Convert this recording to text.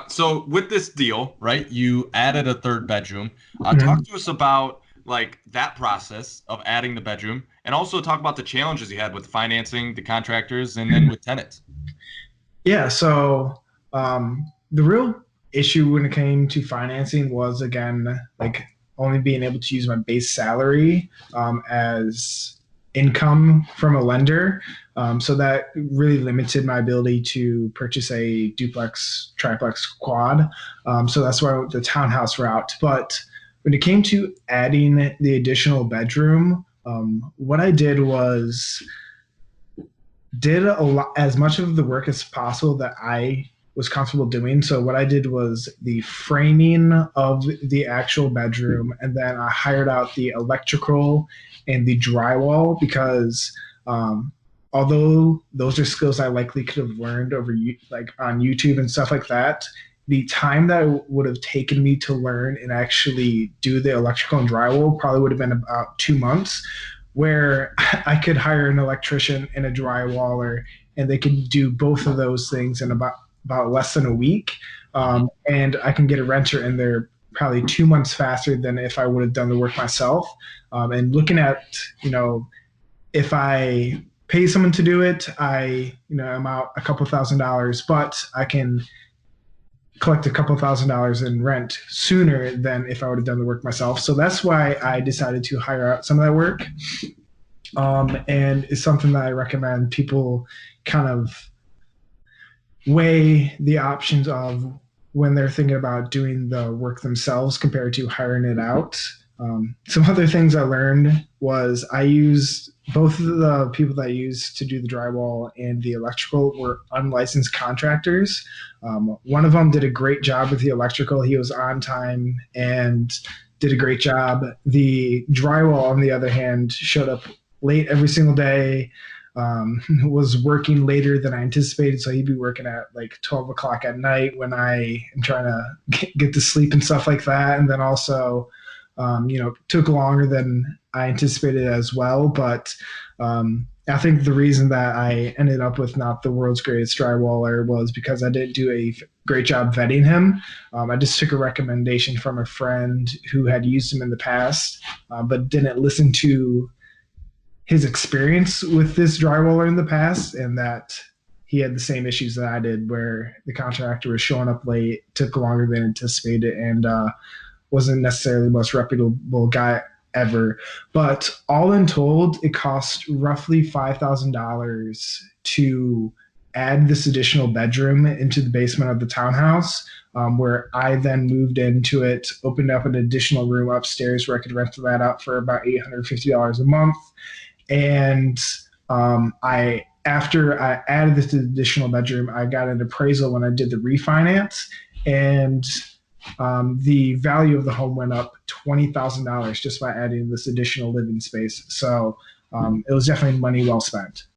So with this deal, right, you added a third bedroom. Talk Mhm. to us about like that process of adding the bedroom, and also talk about the challenges you had with financing, the contractors, and then with tenants. Yeah, so the real issue when it came to financing was again like only being able to use my base salary as income from a lender. So that really limited my ability to purchase a duplex, triplex, quad. So that's why I went the townhouse route. But when it came to adding the additional bedroom, what I did was did a lot as much of the work as possible that I was comfortable doing. So what I did was the framing of the actual bedroom, and then I hired out the electrical and the drywall because although those are skills I likely could have learned over like on YouTube and stuff like that, the time that would have taken me to learn and actually do the electrical and drywall probably would have been about 2 months, where I could hire an electrician and a drywaller, and they could do both of those things in about less than a week. Mhm. And I can get a renter in there probably 2 months faster than if I would have done the work myself. And looking at, if I pay someone to do it, I'm out a couple $1,000s, but I can collect a couple $1,000s in rent sooner than if I would have done the work myself. So that's why I decided to hire out some of that work. And it's something that I recommend people kind of weigh the options of when they're thinking about doing the work themselves compared to hiring it out. Some other things I learned was I used both of the people that I used to do the drywall and the electrical were unlicensed contractors. One of them did a great job with the electrical. He was on time and did a great job. The drywall, on the other hand, showed up late every single day, was working later than I anticipated. So he'd be working at like 12 o'clock at night when I am trying to get to sleep and stuff like that. And then also, took longer than I anticipated as well. But I think the reason that I ended up with not the world's greatest drywaller was because I didn't do a great job vetting him. I just took a recommendation from a friend who had used him in the past, but didn't listen to his experience with this drywaller in the past, and that he had the same issues that I did, where the contractor was showing up late, took longer than anticipated, and wasn't necessarily the most reputable guy ever. But all in told, it cost roughly $5,000 to add this additional bedroom into the basement of the townhouse, where I then moved into it, opened up an additional room upstairs where I could rent that out for about $850 a month. And I after I added this additional bedroom, I got an appraisal when I did the refinance, and the value of the home went up $20,000 just by adding this additional living space. So it was definitely money well spent.